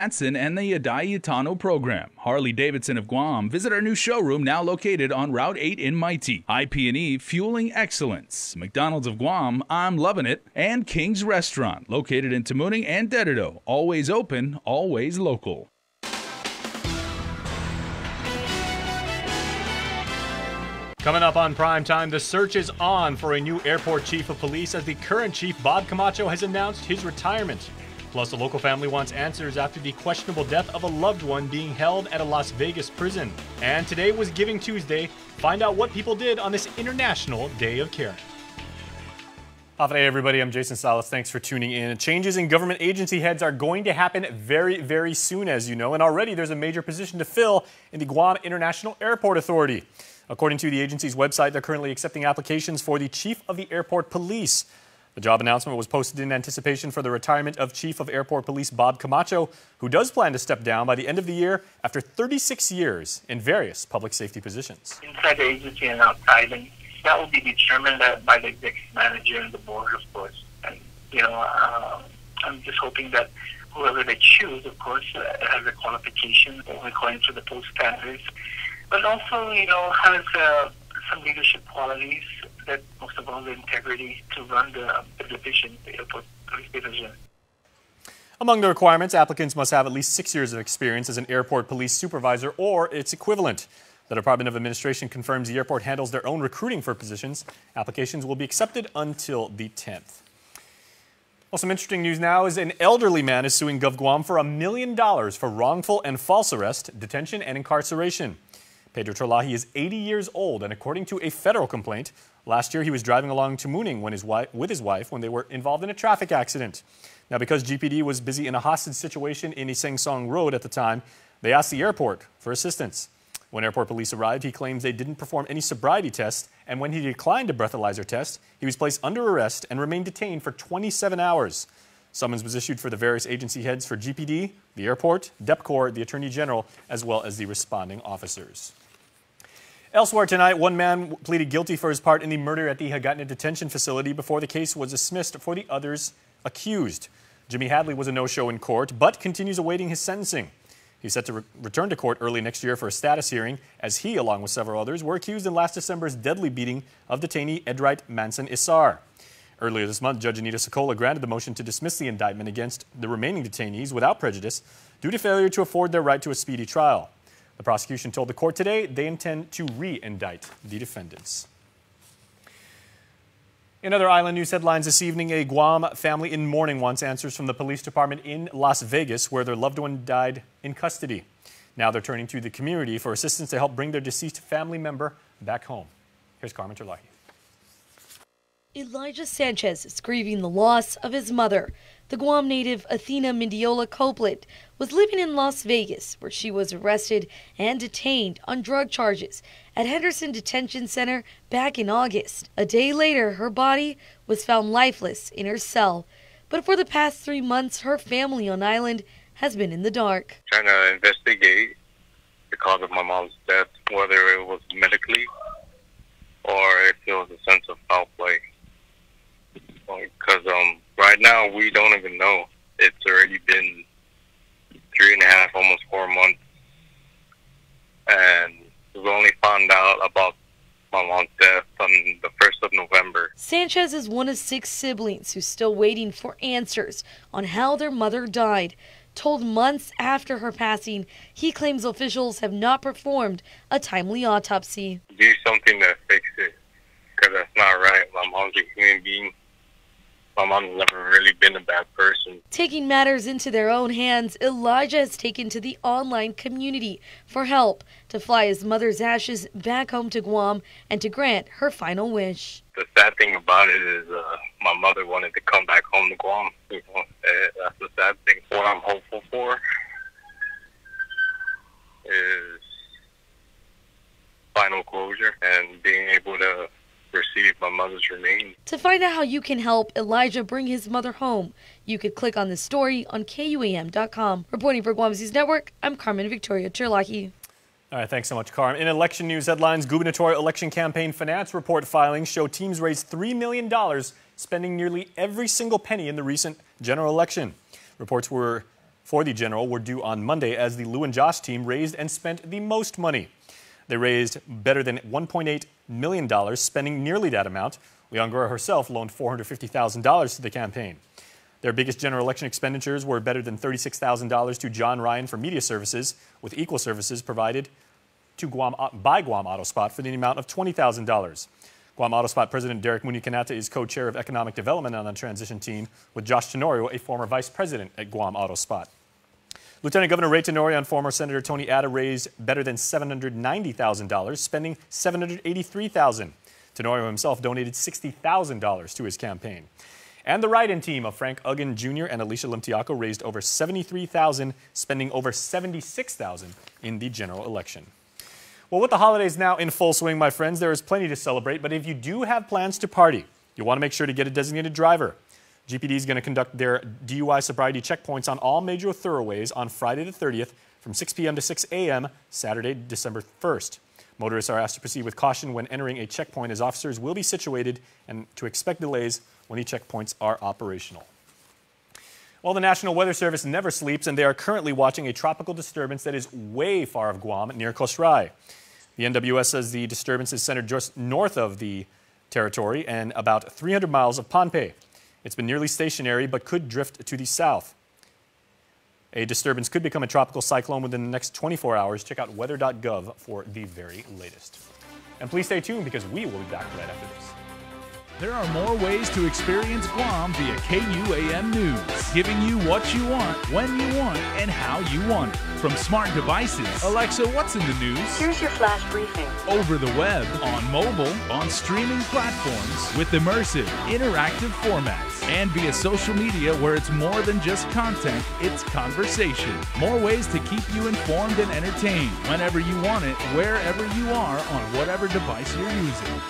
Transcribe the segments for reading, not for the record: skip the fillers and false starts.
Hansen and the Adayitano program. Harley Davidson of Guam. Visit our new showroom now located on Route 8 in Mighty. IP&E Fueling Excellence. McDonald's of Guam, I'm loving it. And King's Restaurant, located in Tamuning and Dededo. Always open, always local. Coming up on Primetime, the search is on for a new airport chief of police as the current chief, Bob Camacho, has announced his retirement. Plus, a local family wants answers after the questionable death of a loved one being held at a Las Vegas prison. And today was Giving Tuesday. Find out what people did on this International Day of Caring. Hey everybody, I'm Jason Salas. Thanks for tuning in. Changes in government agency heads are going to happen very, very soon, as you know. And already there's a major position to fill in the Guam International Airport Authority. According to the agency's website, they're currently accepting applications for the Chief of the Airport Police. The job announcement was posted in anticipation for the retirement of Chief of Airport Police Bob Camacho, who does plan to step down by the end of the year after 36 years in various public safety positions. Inside the agency and outside, and that will be determined by the executive manager and the board, of course. And, I'm just hoping that whoever they choose, of course, has the qualifications according to the post standards, but also, has some leadership qualities, that most of all the integrity to run the division, the airport police division. Among the requirements, applicants must have at least 6 years of experience as an airport police supervisor or its equivalent. The Department of Administration confirms the airport handles their own recruiting for positions. Applications will be accepted until the 10th. Well, some interesting news now is an elderly man is suing GovGuam for $1 million for wrongful and false arrest, detention, and incarceration. Pedro Trolahi is 80 years old, and according to a federal complaint, last year he was driving along to Mooning with his wife when they were involved in a traffic accident. Now, because GPD was busy in a hostage situation in Iseng Song Road at the time, they asked the airport for assistance. When airport police arrived, he claims they didn't perform any sobriety tests, and when he declined a breathalyzer test, he was placed under arrest and remained detained for 27 hours. Summons was issued for the various agency heads for GPD, the airport, DEPCOR, the Attorney General, as well as the responding officers. Elsewhere tonight, one man pleaded guilty for his part in the murder at the Hagatna detention facility before the case was dismissed for the others accused. Jimmy Hadley was a no-show in court, but continues awaiting his sentencing. He's set to return to court early next year for a status hearing, as he, along with several others, were accused in last December's deadly beating of detainee Edright Manson Isar. Earlier this month, Judge Anita Sokola granted the motion to dismiss the indictment against the remaining detainees without prejudice due to failure to afford their right to a speedy trial. The prosecution told the court today they intend to re-indict the defendants. In other island news headlines this evening, a Guam family in mourning wants answers from the police department in Las Vegas, where their loved one died in custody. Now they're turning to the community for assistance to help bring their deceased family member back home. Here's Carmen Terlahi. Elijah Sanchez is grieving the loss of his mother. The Guam native Athena Mindiola Copeland was living in Las Vegas, where she was arrested and detained on drug charges at Henderson Detention Center back in August. A day later, her body was found lifeless in her cell. But for the past 3 months, her family on island has been in the dark. Trying to investigate the cause of my mom's death, whether it was medically or if it was a sense of foul play. Because right now we don't even know. It's already been 3.5, almost 4 months, and we only found out about my mom's death on the 1st of November. Sanchez is one of 6 siblings who's still waiting for answers on how their mother died. Told months after her passing, he claims officials have not performed a timely autopsy. Do something to fix it, because that's not right. My mom's a human being. My mom's never really been a bad person. Taking matters into their own hands, Elijah has taken to the online community for help to fly his mother's ashes back home to Guam and to grant her final wish. The sad thing about it is my mother wanted to come back home to Guam. That's the sad thing. What I'm hopeful for is final closure and being able to receive my mother's remains. To find out how you can help Elijah bring his mother home, you could click on the story on KUAM.com. Reporting for Guam News Network, I'm Carmen Victoria Terlahi. All right, thanks so much, Carmen. In election news headlines, gubernatorial election campaign finance report filings show teams raised $3 million, spending nearly every single penny in the recent general election. Reports were for the general were due on Monday as the Lou and Josh team raised and spent the most money. They raised better than $1.8 million, spending nearly that amount. Leongora herself loaned $450,000 to the campaign. Their biggest general election expenditures were better than $36,000 to John Ryan for media services, with equal services provided to by Guam Autospot for the amount of $20,000. Guam Autospot President Derek Munikanata is co-chair of economic development on the transition team, with Josh Tenorio, a former vice president at Guam Autospot. Lieutenant Governor Ray Tenorio and former Senator Tony Atta raised better than $790,000, spending $783,000. Tenorio himself donated $60,000 to his campaign. And the write-in team of Frank Uggan Jr. and Alicia Limtiaco raised over $73,000, spending over $76,000 in the general election. Well, with the holidays now in full swing, my friends, there is plenty to celebrate. But if you do have plans to party, you want to make sure to get a designated driver. GPD is going to conduct their DUI sobriety checkpoints on all major thoroughways on Friday the 30th from 6 p.m. to 6 a.m. Saturday, December 1st. Motorists are asked to proceed with caution when entering a checkpoint, as officers will be situated and to expect delays when the checkpoints are operational. Well, the National Weather Service never sleeps, and they are currently watching a tropical disturbance that is way far of Guam near Kosrae. The NWS says the disturbance is centered just north of the territory and about 300 miles of Pohnpei. It's been nearly stationary but could drift to the south. A disturbance could become a tropical cyclone within the next 24 hours. Check out weather.gov for the very latest. And please stay tuned because we will be back right after this. There are more ways to experience Guam via KUAM News, giving you what you want, when you want, and how you want it. From smart devices, Alexa, what's in the news? Here's your flash briefing. Over the web, on mobile, on streaming platforms, with immersive, interactive formats, and via social media where it's more than just content, it's conversation. More ways to keep you informed and entertained whenever you want it, wherever you are, on whatever device you're using.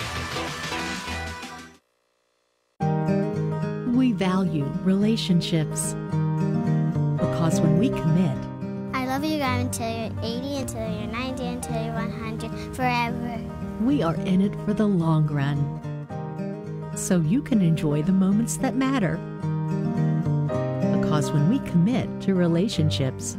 We value relationships because when we commit, I love you guys until you're 80, until you're 90, until you're 100, forever. We are in it for the long run, so you can enjoy the moments that matter. Because when we commit to relationships,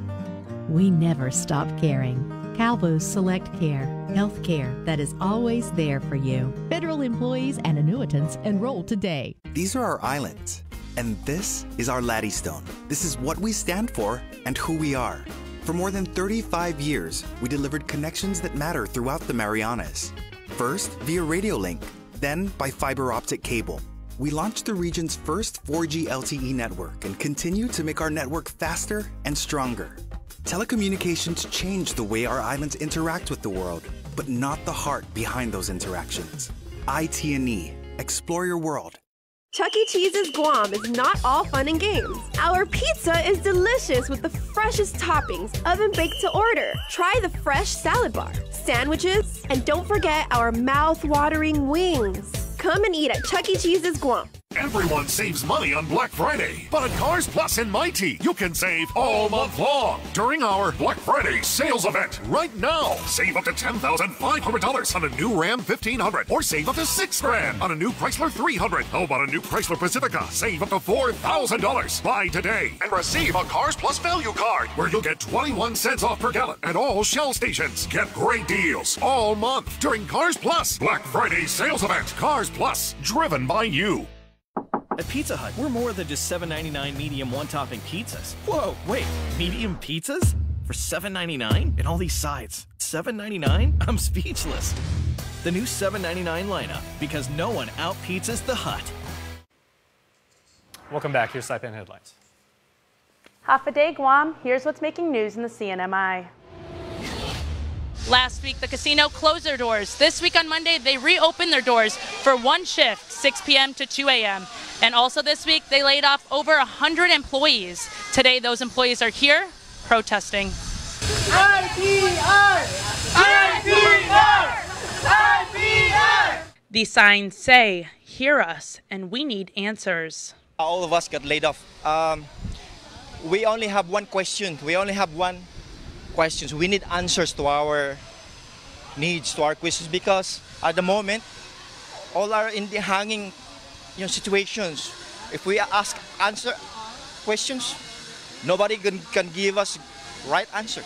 we never stop caring. Calvo's Select Care, health care that is always there for you. Federal employees and annuitants enroll today. These are our islands, and this is our Laddystone. This is what we stand for and who we are. For more than 35 years, we delivered connections that matter throughout the Marianas. First, via radio link, then by fiber optic cable. We launched the region's first 4G LTE network and continue to make our network faster and stronger. Telecommunications change the way our islands interact with the world, but not the heart behind those interactions. IT&E. Explore your world. Chuck E. Cheese's Guam is not all fun and games. Our pizza is delicious with the freshest toppings, oven-baked to order. Try the fresh salad bar, sandwiches, and don't forget our mouth-watering wings. Come and eat at Chuck E. Cheese's Guam. Everyone saves money on Black Friday, but at Cars Plus in Mighty, you can save all month long during our Black Friday sales event. Right now, save up to $10,500 on a new Ram 1500, or save up to $6,000 on a new Chrysler 300. How about a new Chrysler Pacifica? Save up to $4,000. Buy today and receive a Cars Plus value card, where you'll get 21 cents off per gallon at all Shell stations. Get great deals all month during Cars Plus Black Friday sales event. Cars Plus, driven by you. At Pizza Hut, we're more than just $7.99 medium one-topping pizzas. Whoa, wait, medium pizzas? For $7.99? And all these sides, $7.99? I'm speechless. The new $7.99 lineup, because no one out-pizzas the Hut. Welcome back. Here's Saipan headlines. Half a day, Guam. Here's what's making news in the CNMI. Last week, the casino closed their doors. This week on Monday, they reopened their doors for one shift, 6 p.m. to 2 a.m. And also this week, they laid off over 100 employees. Today, those employees are here protesting. IPR! IPR! IPR! The signs say, hear us, and we need answers. All of us got laid off. We only have one question. We only have one questions. We need answers to our needs, to our questions, because at the moment, all are in the hanging situations. If we answer questions, Nobody can give us right answer.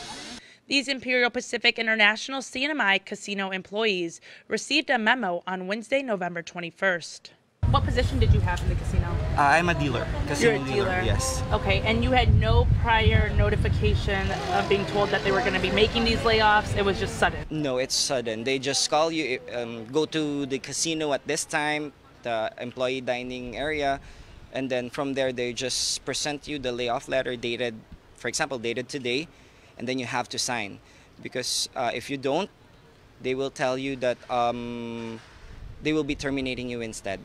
These Imperial Pacific International CNMI casino employees received a memo on Wednesday, November 21st. What position did you have in the casino? I'm a dealer. You're a dealer? Yes. Okay, and you had no prior notification of being told that they were going to be making these layoffs? It was just sudden? No, it's sudden. They just call you, go to the casino at this time, the employee dining area, and then from there they just present you the layoff letter dated, for example, dated today, and then you have to sign. Because if you don't, they will tell you that they will be terminating you instead.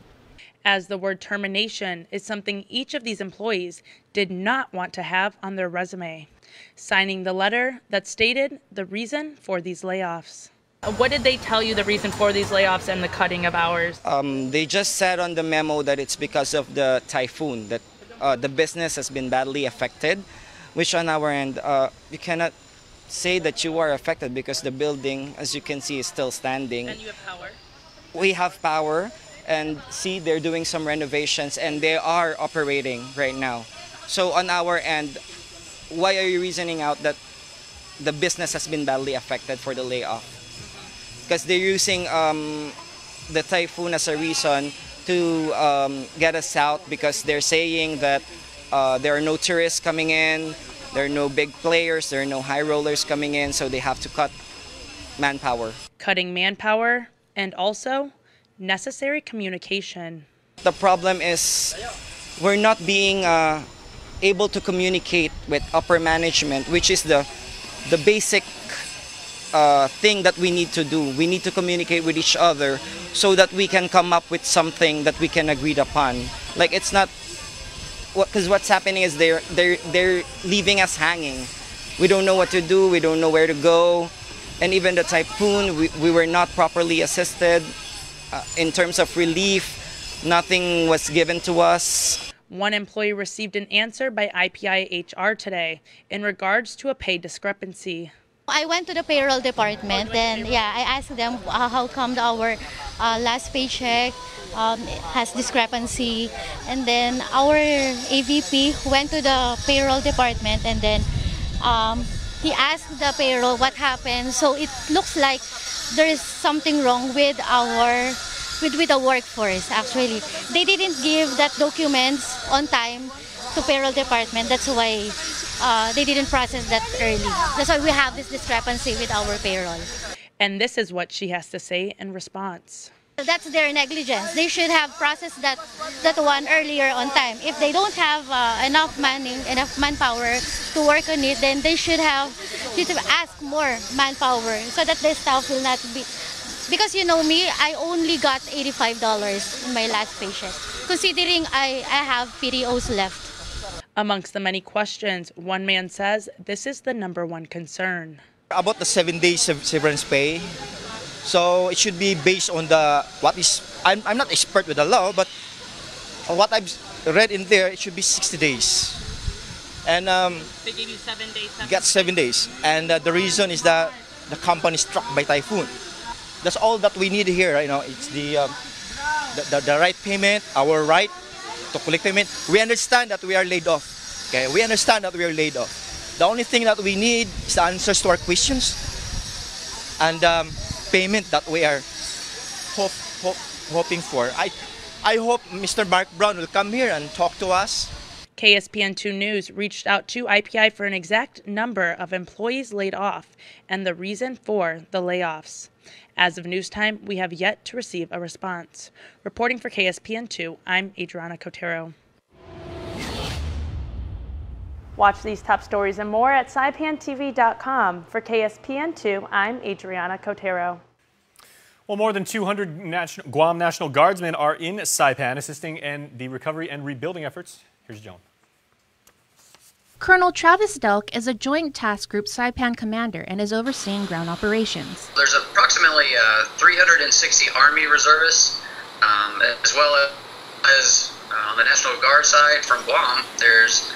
As the word termination is something each of these employees did not want to have on their resume, signing the letter that stated the reason for these layoffs. What did they tell you the reason for these layoffs and the cutting of hours? They just said on the memo that it's because of the typhoon, that the business has been badly affected, which on our end, you cannot say that you are affected because the building, as you can see, is still standing. And you have power? We have power. And see, they're doing some renovations and they are operating right now. So on our end, why are you reasoning out that the business has been badly affected for the layoff? Because they're using the typhoon as a reason to get us out, because they're saying that there are no tourists coming in, there are no big players, there are no high rollers coming in, so they have to cut manpower. Cutting manpower and also necessary communication. The problem is we're not being able to communicate with upper management, which is the basic thing that we need to do. We need to communicate with each other so that we can come up with something that we can agree upon. Like, it's not, because what's happening is they're leaving us hanging. We don't know what to do, we don't know where to go, and even the typhoon, we were not properly assisted. In terms of relief, nothing was given to us. One employee received an answer by IPI HR today in regards to a pay discrepancy. I went to the payroll department and I asked them how come our last paycheck has discrepancy, and then our AVP went to the payroll department and then he asked the payroll what happened. So it looks like there is something wrong with the workforce. Actually, they didn't give that documents on time to payroll department. That's why they didn't process that early. That's why we have this discrepancy with our payroll. And this is what she has to say in response. That's their negligence. They should have processed that one earlier on time. If they don't have enough manpower to work on it, then they should have asked more manpower so that the staff will not be. Because you know me, I only got $85 in my last paycheck, considering I have PTOs left. Amongst the many questions, one man says this is the #1 concern. About the 7 days severance pay. So it should be based on I'm not expert with the law, but what I've read in there, it should be 60 days. And they gave you 7 days. Got 7 days. And the reason is that the company struck by typhoon. That's all that we need here. You know, it's the right payment, our right to collect payment. We understand that we are laid off. Okay, we understand that we are laid off. The only thing that we need is the answers to our questions and payment that we are hoping for. I hope Mr. Mark Brown will come here and talk to us. KSPN2 News reached out to IPI for an exact number of employees laid off and the reason for the layoffs. As of news time, we have yet to receive a response. Reporting for KSPN2, I'm Adriana Cotero. Watch these top stories and more at saipantv.com. For KSPN2, I'm Adriana Cotero. Well, more than 200 Guam National Guardsmen are in Saipan assisting in the recovery and rebuilding efforts. Here's Joan. Colonel Travis Delk is a Joint Task Group Saipan commander and is overseeing ground operations. There's approximately 360 Army reservists, as well as on the National Guard side from Guam, there's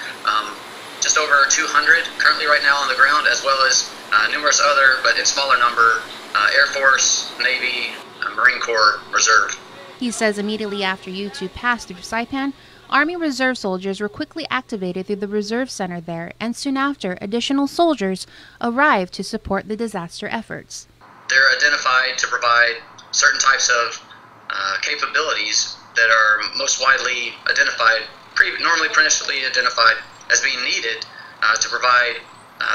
just over 200 currently right now on the ground, as well as numerous other, but in smaller number, Air Force, Navy, Marine Corps Reserve. He says immediately after U-2 passed through Saipan, Army Reserve soldiers were quickly activated through the Reserve Center there, and soon after, additional soldiers arrived to support the disaster efforts. They're identified to provide certain types of capabilities that are most widely identified, normally previously identified as being needed to provide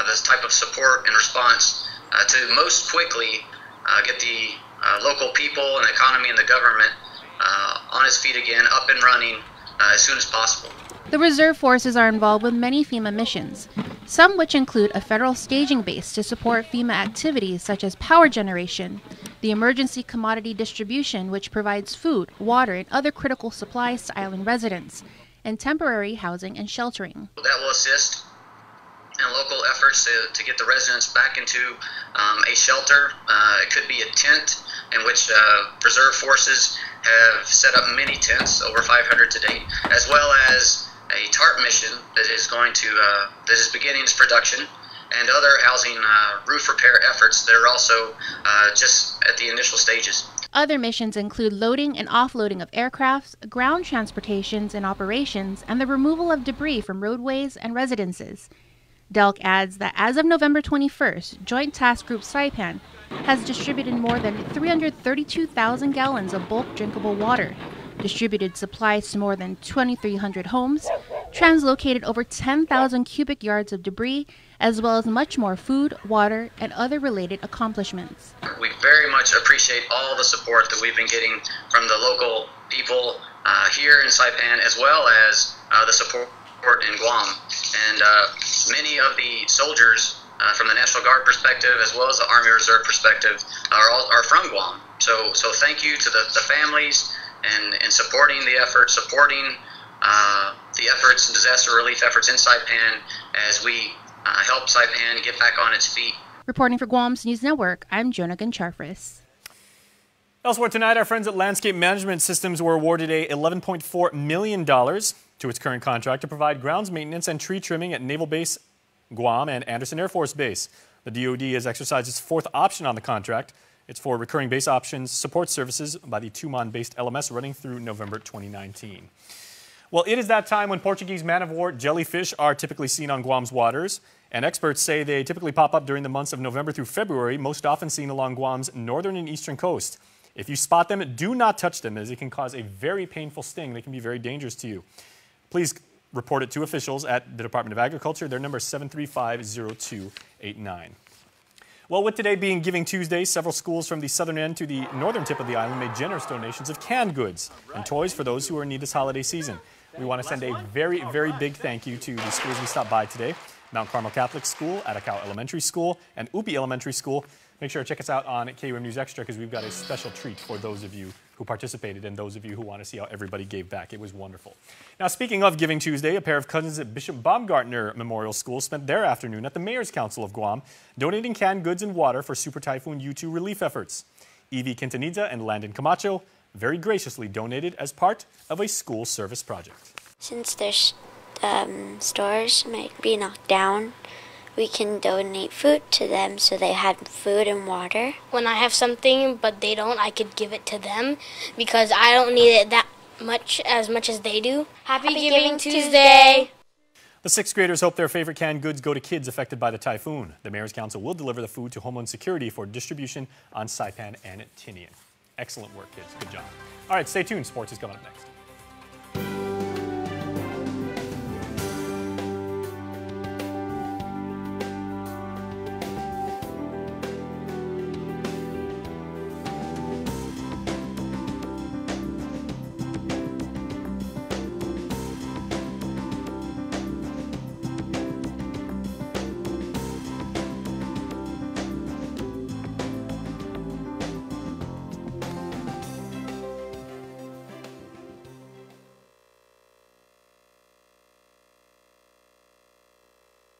this type of support and response to most quickly get the local people and economy and the government on its feet again, up and running as soon as possible. The reserve forces are involved with many FEMA missions, some which include a federal staging base to support FEMA activities such as power generation, the emergency commodity distribution, which provides food, water, and other critical supplies to island residents, and temporary housing and sheltering. That will assist in local efforts to get the residents back into a shelter. It could be a tent, in which reserve forces have set up many tents, over 500 to date, as well as a TARP mission that is beginning its production, and other housing roof repair efforts that are also just at the initial stages. Other missions include loading and offloading of aircrafts, ground transportations and operations, and the removal of debris from roadways and residences. Delk adds that as of November 21st, Joint Task Group Saipan has distributed more than 332,000 gallons of bulk drinkable water, distributed supplies to more than 2,300 homes, translocated over 10,000 cubic yards of debris, as well as much more food, water, and other related accomplishments. We very much appreciate all the support that we've been getting from the local people here in Saipan, as well as the support in Guam. And many of the soldiers from the National Guard perspective, as well as the Army Reserve perspective, are from Guam. So thank you to the families and supporting the effort, supporting the efforts and disaster relief efforts in Saipan as we help Saipan get back on its feet. Reporting for Guam's News Network, I'm Jonah Goncharfris. Elsewhere tonight, our friends at Landscape Management Systems were awarded a $11.4 million to its current contract to provide grounds maintenance and tree trimming at Naval Base Guam and Andersen Air Force Base. The DoD has exercised its fourth option on the contract. It's for recurring base options support services by the Tumon-based LMS running through November 2019. Well, it is that time when Portuguese man-of-war jellyfish are typically seen on Guam's waters, and experts say they typically pop up during the months of November through February, most often seen along Guam's northern and eastern coast. If you spot them, do not touch them, as it can cause a very painful sting. They can be very dangerous to you. Please report it to officials at the Department of Agriculture. Their number is 735-0289. Well, with today being Giving Tuesday, several schools from the southern end to the northern tip of the island made generous donations of canned goods and toys for those who are in need this holiday season. We want to send a very, very big thank you to the schools we stopped by today: Mount Carmel Catholic School, Atacao Elementary School, and Upi Elementary School. Make sure to check us out on KUAM News Extra, because we've got a special treat for those of you who participated and those of you who want to see how everybody gave back. It was wonderful. Now, speaking of Giving Tuesday, a pair of cousins at Bishop Baumgartner Memorial School spent their afternoon at the Mayor's Council of Guam, donating canned goods and water for Super Typhoon U2 relief efforts. Evie Quintanilla and Landon Camacho very graciously donated as part of a school service project. Since their stores might be knocked down, we can donate food to them so they have food and water. When I have something but they don't, I could give it to them because I don't need it that much as they do. Happy Giving Tuesday! The sixth graders hope their favorite canned goods go to kids affected by the typhoon. The Mayor's Council will deliver the food to Homeland Security for distribution on Saipan and Tinian. Excellent work, kids. Good job. All right, stay tuned. Sports is coming up next.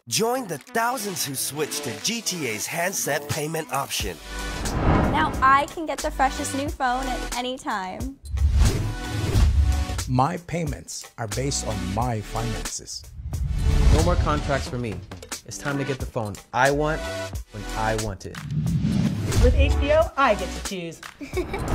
Join the thousands who switched to GTA's handset payment option. Now I can get the freshest new phone at any time. My payments are based on my finances. No more contracts for me. It's time to get the phone I want when I want it. With HBO, I get to choose.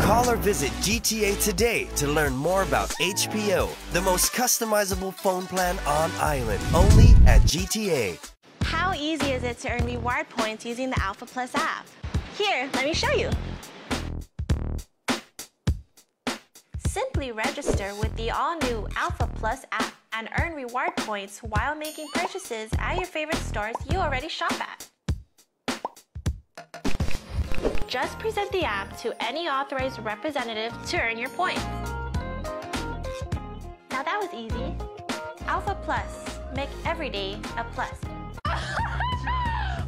Call or visit GTA today to learn more about HBO, the most customizable phone plan on island, only at GTA. How easy is it to earn reward points using the Alpha Plus app? Here, let me show you. Simply register with the all-new Alpha Plus app and earn reward points while making purchases at your favorite stores you already shop at. Just present the app to any authorized representative to earn your points. Now that was easy. Alpha Plus, make every day a plus.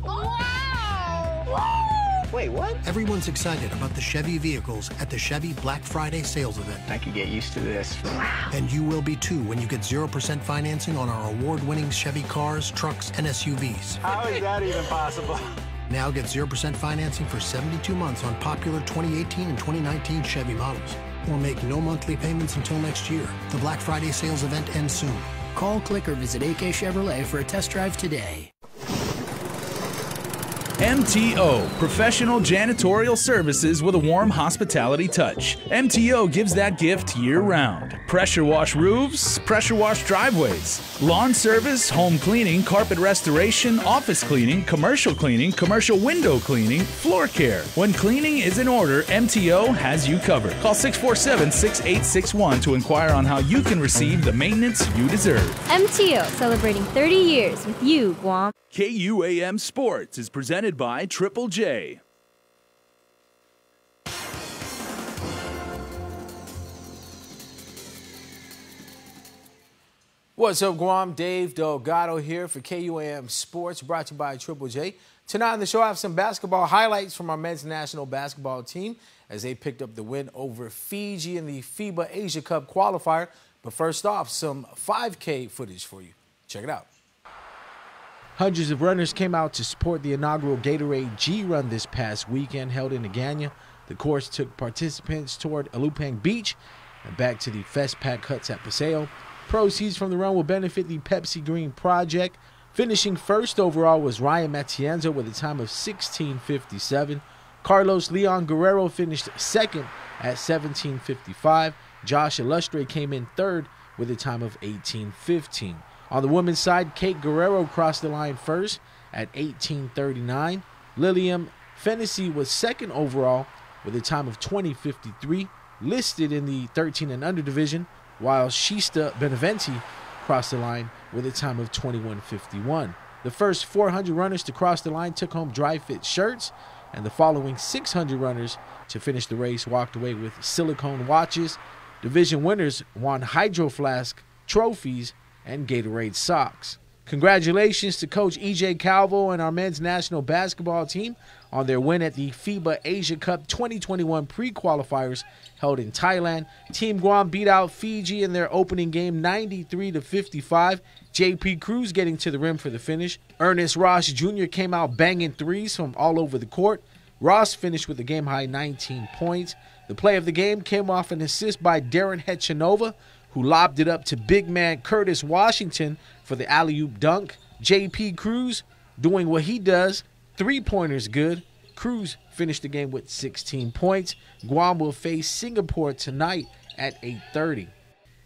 Wow! Wait, what? Everyone's excited about the Chevy vehicles at the Chevy Black Friday sales event. I could get used to this. Wow. And you will be too when you get 0% financing on our award-winning Chevy cars, trucks, and SUVs. How is that even possible? Now get 0% financing for 72 months on popular 2018 and 2019 Chevy models. Or make no monthly payments until next year. The Black Friday sales event ends soon. Call, click, or visit AK Chevrolet for a test drive today. MTO, professional janitorial services with a warm hospitality touch. MTO gives that gift year-round. Pressure wash roofs, pressure wash driveways, lawn service, home cleaning, carpet restoration, office cleaning, commercial window cleaning, floor care. When cleaning is in order, MTO has you covered. Call 647-6861 to inquire on how you can receive the maintenance you deserve. MTO, celebrating 30 years with you, Guam. KUAM Sports is presented by Triple J. What's up, Guam? Dave Delgado here for KUAM Sports, brought to you by Triple J. Tonight on the show, I have some basketball highlights from our men's national basketball team as they picked up the win over Fiji in the FIBA Asia Cup qualifier. But first off, some 5K footage for you. Check it out. Hundreds of runners came out to support the inaugural Gatorade G-Run this past weekend held in Agana. The course took participants toward Alupang Beach and back to the Festpac huts at Paseo. Proceeds from the run will benefit the Pepsi Green Project. Finishing first overall was Ryan Matienzo with a time of 16:57. Carlos Leon Guerrero finished second at 17:55. Josh Illustre came in third with a time of 18:15. On the women's side, Kate Guerrero crossed the line first at 18:39. Lilium Fennessy was second overall with a time of 20:53, listed in the 13 and under division, while Shista Beneventi crossed the line with a time of 21:51. The first 400 runners to cross the line took home dry fit shirts, and the following 600 runners to finish the race walked away with silicone watches. Division winners won Hydro Flask trophies and Gatorade socks. Congratulations to Coach E.J. Calvo and our men's national basketball team on their win at the FIBA Asia Cup 2021 pre-qualifiers held in Thailand. Team Guam beat out Fiji in their opening game 93-55. J.P. Cruz getting to the rim for the finish. Ernest Ross Jr. came out banging threes from all over the court. Ross finished with a game-high 19 points. The play of the game came off an assist by Darren Hechanova, who lobbed it up to big man Curtis Washington for the alley-oop dunk. J.P. Cruz doing what he does, three-pointers good. Cruz finished the game with 16 points. Guam will face Singapore tonight at 8:30.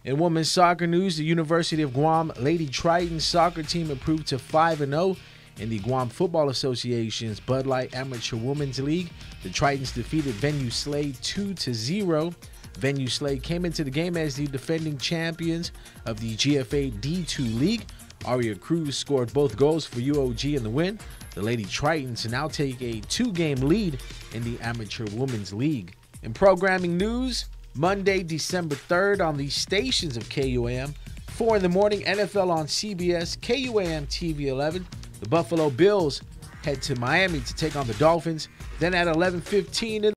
In women's soccer news, the University of Guam Lady Tritons soccer team improved to 5-0 in the Guam Football Association's Bud Light Amateur Women's League. The Tritons defeated Venue Slade 2-0. Venue Slade came into the game as the defending champions of the GFA D2 League. Aria Cruz scored both goals for UOG in the win. The Lady Tritons now take a 2-game lead in the Amateur Women's League. In programming news, Monday, December 3rd on the stations of KUAM, 4 in the morning, NFL on CBS, KUAM TV 11. The Buffalo Bills head to Miami to take on the Dolphins. Then at 11:15